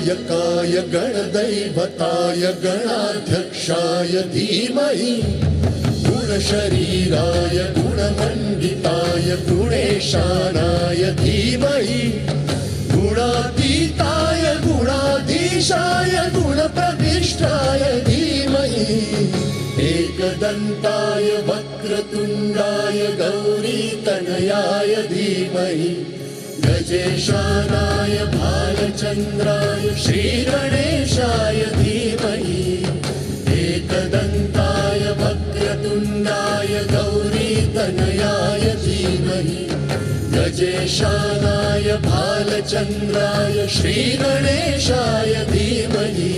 गणनायकाय गणदैवताय गणाध्यक्षाय धीमहि गुणशरीराय गुणमण्डिताय गुणेशानाय धीमहि गुणातीताय गुणाधीशाय गुणप्रविष्टाय धीमहि एकदन्ताय वक्रतुण्डाय गौरीतनयाय धीमहि गजेशानाय भालचन्द्राय श्रीगणेशाय धीमहि एकदन्ताय वक्रतुण्डाय गौरीतनयाय धीमहि गजेशानाय भालचन्द्राय श्रीगणेशाय धीमहि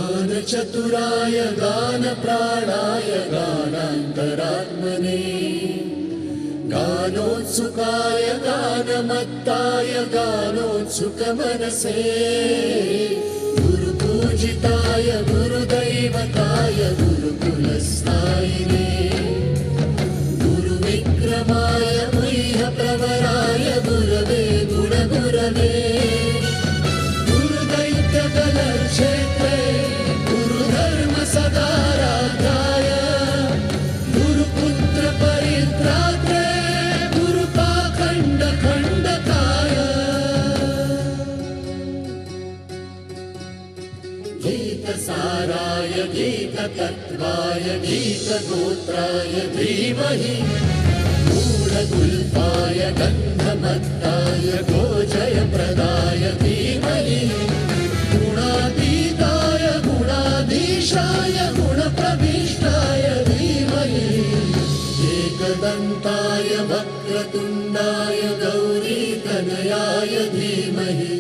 गानचतुराय गानप्राणाय गानान्तरात्मने गानोत्सुकाय गानमत्ताय गानोत्सुकमनसे गुरुपूजिताय गुरुदैवताय गुरुकुलस्थायिने गुरुविक्रमाय मुह्यप्रवराय गुरवे गुणगुरवे गुरुदैत्यकलक्षेत्रे सदाराध्याय गुरुपुत्र परित्रात्रे गुरुपाखण्ड खण्डकाय गीतसाराय गीततत्त्वाय गीतगोत्राय धीमहि मूढगुल्पाय गन्धमत्ताय गोजयप्रदाय धीमहि गुणातीताय गुणाधीशाय गुणप्रविष्टाय धीमहि एकदन्ताय वक्रतुण्डाय गौरीतनयाय धीमहि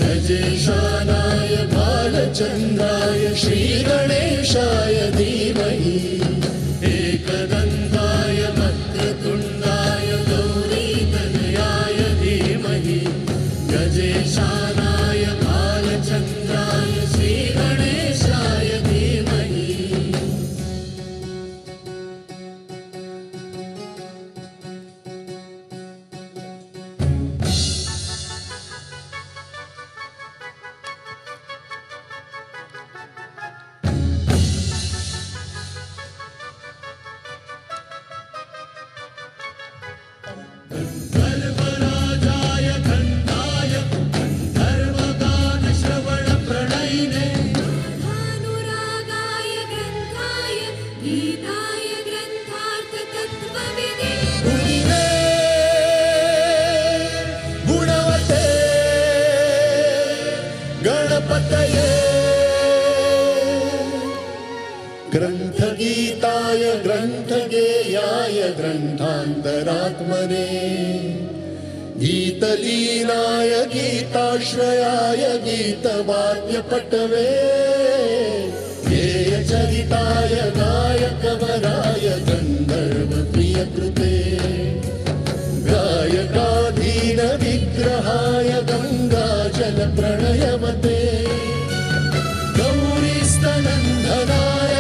गजेशानाय भालचन्द्राय श्रीगणेशाय धीमहि एकदन्ताय वक्रतुण्डाय गौरीतनयाय धीमहि गजेशानाय भालचन्द्राय श्रीगणेशाय धीमहि गन्धर्वराजाय गन्धाय गन्धर्वगानश्रवणप्रणयिने भानुरागाय ग्रन्थाय गीताय ग्रन्थार्थतत्त्वविदे गुणिने गुणवते गणपतये ग्रन्थगीताय ग्रन्थगेयाय ग्रन्थान्तरात्मने गीतलीनाय गीताश्रयाय गीतवाद्यपटवे गेयचरिताय गायकवराय गन्धर्वप्रियकृते गायकाधीनविग्रहाय गङ्गाजलप्रणयवते गौरीस्तनन्दनाय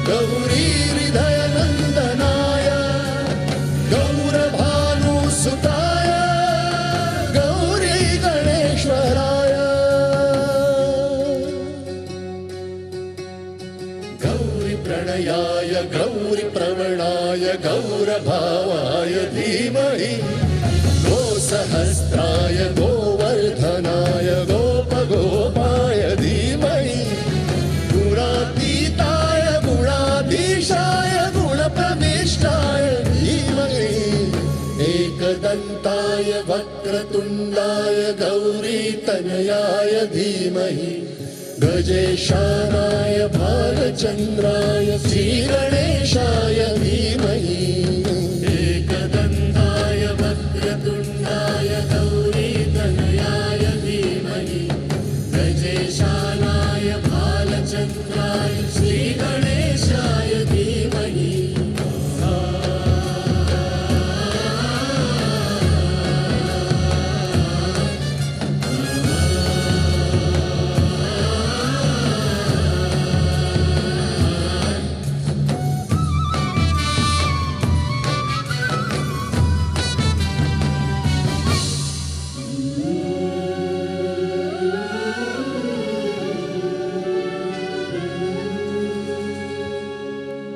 गौरीहृदयनन्दनाय गौरभानुसुताय गौरीगणेश्वराय गौरीप्रणयाय गौरीप्रवणाय गौरभावाय धीमहि गोसहस्राय गोवर्धनाय गोपगोपाय धीमहि गुणातीताय गुणाधीशाय गुणप्रविष्टाय धीमहि एकदन्ताय वक्रतुण्डाय गौरीतनयाय धीमहि गजेशानाय भालचन्द्राय श्रीगणेशाय धीमहि